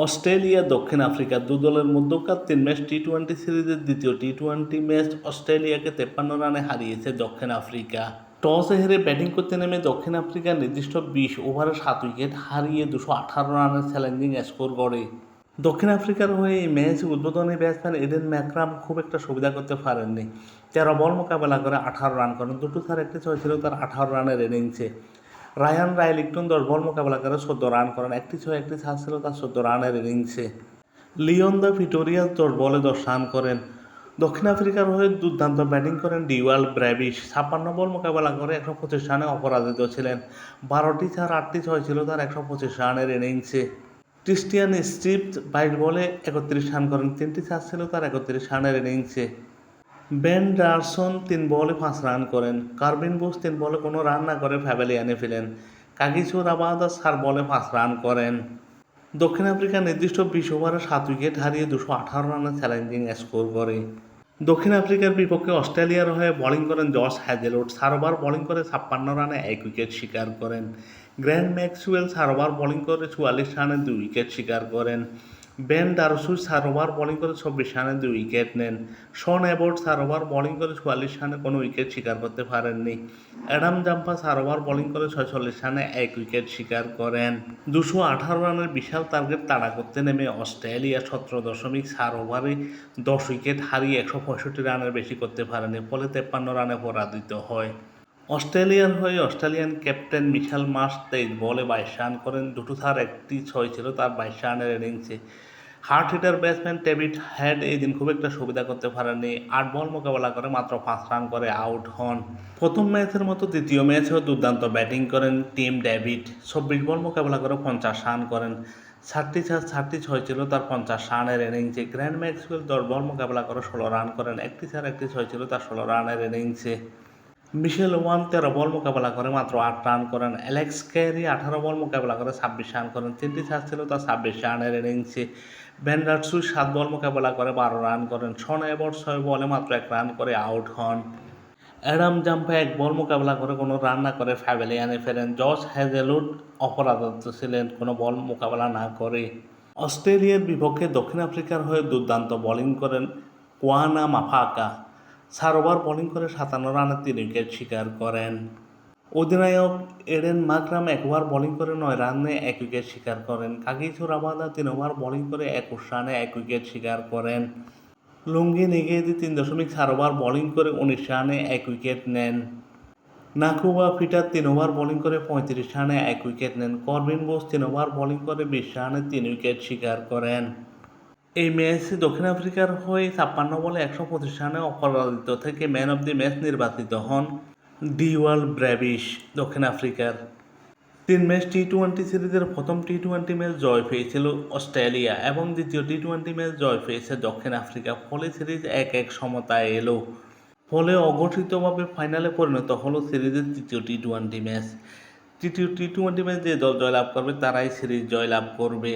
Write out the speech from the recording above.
Australia দক্ষিণ Africa দু দলের মধ্যকার 3 ম্যাচ টি-20 সিরিজের দ্বিতীয় টি-20 ম্যাচ অস্ট্রেলিয়াকে 53 রানে হারিয়েছে দক্ষিণ আফ্রিকা। টসে হেরে ব্যাটিং করতে নেমে দক্ষিণ আফ্রিকা নির্দিষ্ট 20 ওভারে 7 উইকেট হারিয়ে 218 রানের চ্যালেঞ্জিং স্কোর গড়ে। দক্ষিণ আফ্রিকার হয়ে এই ম্যাচ উদ্বোধনী ব্যাটসম্যান এডেন ম্যাকরাম খুব একটা সুবিধা করতে পারেননি। 13 বল মোকাবেলা করে 18 রান করেন, দুটো তার একটি ছয় ছিল তার 18 রানের ইনিংসে। রায়ান রাইলিংটন 10 বল মোকাবেলা করে 14 রান করেন, একটি ছয় একটি ছাড় ছিল তার 14 রানের ইনিংসে। লিওন দ্য ভিটোরিয়াস 10 বলে 10 রান করেন। দক্ষিণ আফ্রিকার হয়ে দুর্দান্ত ব্যাটিং করেন ডিওয়াল ব্র্যাভিশ, 56 বল মোকাবেলা করে 125 রানে অপরাজিত ছিলেন, 12টি ছাড় 8টি ছয় ছিল তার 125 রানের ইনিংসে। ক্রিস্টিয়ান স্টিভস 22 বলে 31 রান করেন, 3টি ছাড় ছিল তার 31 রানের ইনিংসে। বেন ডারসন 3 বলে 5 রান করেন। কার্বিন বোস 3 বলে কোনো রান না করে প্যাভিলিয়নে ফেলেন। কাগিসো রাবাদা 4 বলে 5 রান করেন। দক্ষিণ আফ্রিকা নির্দিষ্ট 20 ওভারে 7 উইকেট হারিয়ে 218 রানের চ্যালেঞ্জিং স্কোর করে। দক্ষিণ আফ্রিকার বিপক্ষে অস্ট্রেলিয়ার হয়ে বোলিং করেন জশ হ্যাজেলউড, 4 ওভার বোলিং করে 56 রানে 1 উইকেট শিকার করেন। গ্র্যান্ট ম্যাক্সওয়েল 4 ওভার বোলিং করে 44 রানে 2 উইকেট শিকার করেন। বেন ডারসুই 4 ওভার বোলিং করে 24 রানে 2 উইকেট নেন। শন অ্যাবট 4 ওভার বোলিং করে 44 রানে কোনো উইকেট শিকার করতে পারেননি। অ্যাডাম জাম্পা 4 ওভার বোলিং করে 46 রানে 1 উইকেট শিকার করেন। 218 রানের বিশাল টার্গেট তাড়া করতে নেমে অস্ট্রেলিয়া 17.4 ওভারে 10 উইকেট হারিয়ে 165 রানের বেশি করতে পারেনি, ফলে 53 রানে পরাজিত হয়। অস্ট্রেলিয়ার হয়ে অস্ট্রেলিয়ান ক্যাপ্টেন মিশেল মার্শ 23 বলে 22 রান করেন, দুটো তার একটি ছয় ছিল তার 22 রানের ইনিংসে। Hard hitter batsman David head এই দিন খুব একটা সুবিধা করতে পারেননি, 8 বল মোকাবেলা করে মাত্র 5 রান করে আউট হন। প্রথম ম্যাচের মতো দ্বিতীয় ম্যাচেও দুর্দান্ত ব্যাটিং করেন টিম ডেভিড, 24 বল মোকাবেলা করে 50 রান করেন, 6টি ছয় ছিল তার 50 রানের ইনিংসে। গ্র্যান্ট ম্যাক্সওয়েল 10 বল মোকাবেলা করে 16 রান করেন, একটি ছাড় একটি ছয় ছিল তার 16 রানের ইনিংসে। মিশেল ওয়ান 13 বল মোকাবেলা করে মাত্র 8 রান করেন। অ্যালেক্স ক্যারি 18 বল মোকাবেলা করে 26 রান করেন, 3টি ছাড় ছিল তার 26 রানের ইনিংসে। বেন ডারসুই 7 বল মোকাবেলা করে 12 রান করেন। শন অ্যাবট 6 বলে মাত্র 1 রান করে আউট হন। অ্যাডাম জাম্পা 1 বল মোকাবেলা করে কোনো রান না করে প্যাভিলিয়নে ফেরেন। জশ হ্যাজেলউড অপরাজিত ছিলেন কোনো বল মোকাবেলা না করে। অস্ট্রেলিয়ার বিপক্ষে দক্ষিণ আফ্রিকার হয়ে দুর্দান্ত বোলিং করেন কোয়ানা মাফাকা, 4 ওভার বোলিং করে 57 রানে 3 উইকেট শিকার করেন। অধিনায়ক এডেন ম্যাকরাম 1 ওভার বোলিং করে 9 রানে 1 উইকেট শিকার করেন। কাগিসো রাবাদা 3 ওভার বোলিং করে 21 রানে 1 উইকেট শিকার করেন। লুঙ্গি নিগেদি 3.4 ওভার বোলিং করে 19 রানে 1 উইকেট নেন। নাকুবা ফিটার 3 ওভার বোলিং করে 35 রানে 1 উইকেট নেন। করবিন বোস 3 ওভার বোলিং করে 20 রানে 3 উইকেট শিকার করেন। এই ম্যাচে দক্ষিণ আফ্রিকার হয়ে 56 বলে 125 রানে অপরাজিত থেকে ম্যান অব দি ম্যাচ নির্বাচিত হন ডিওয়াল ব্র্যাভিশ। দক্ষিণ আফ্রিকার 3 ম্যাচ টি-20 সিরিজের প্রথম টি-20 ম্যাচ জয় পেয়েছিল অস্ট্রেলিয়া এবং দ্বিতীয় টি-20 ম্যাচ জয় পেয়েছে দক্ষিণ আফ্রিকা, ফলে সিরিজ 1-1 সমতায় এলো। ফলে অঘোষিতভাবে ফাইনালে পরিণত হলো সিরিজের তৃতীয় টি-20 ম্যাচ। তৃতীয় টি-20 ম্যাচ যে দল জয়লাভ করবে তারাই সিরিজ জয়লাভ করবে।